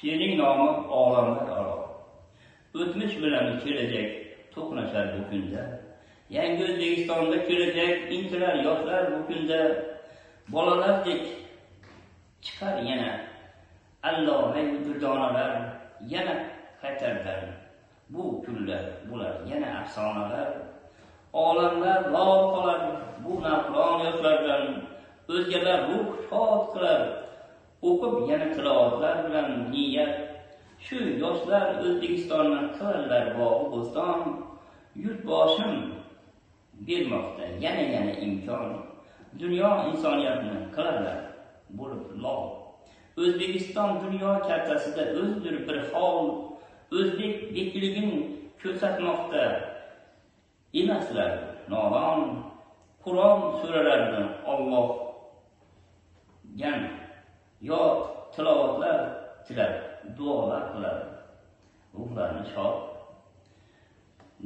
She'ring nomi olamlar aro. O'tmish bilan kelajak to'qnashar bu kunda. Yangi O'zbekistonda kelajak intilar yoshlar bu kunda. Bolalardek chiqar yana allomay durdonalar, yana qaytardan bu kunlar bular yana afsonalar. Olamlar lol qolar bu navqiron yoshlardan, o'zgalar ruh shod qilar o'qib yana tilovatlar bilan niyat. Shu yoshlar O'zbekistonni qilarlar bog'i bo'ston, yurtboshim bermoqda yana imkon. Dunyo insoniyatni qilarlar bo'lib lol. O'zbekiston dunyo kartasida o'zdir bir hol, o'zbek bekligini ko'rsatmoqda emaslar nodon. Qur'on suralarini Allohgan yo tilovatlar tilab duolar qilar ruhlarni shod.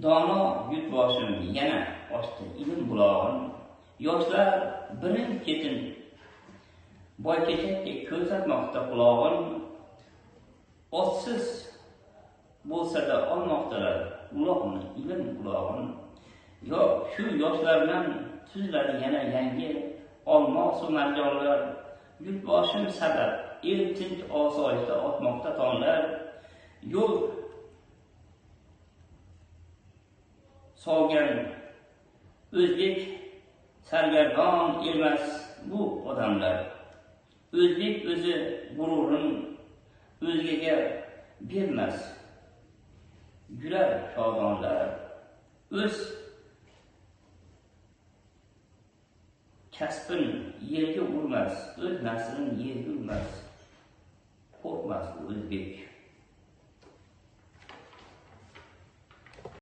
Dono yurtboshim yana ochdi ilm bulog'in, yoshlar birin-ketin boykechakdek ko'rsatmoqda qulog'in. Otsiz bo'lsa-da olmoqdalar uloqni ilm qulog'in. Yo shu yoshlardan tuzlari yana yangi olmosu marjonlar. Yurtboshim sabab el tinch osoyishta otmoqda tonlar. Yo'l solgan o'zbek sargardon emas bu odamlar. O'zbek o'zi g'ururin o'zgaga bermas, gülar shodonlar. O'z kasbin yerga urmas, o'z naslin yerga urmas. Qo'rqmas o'zbek.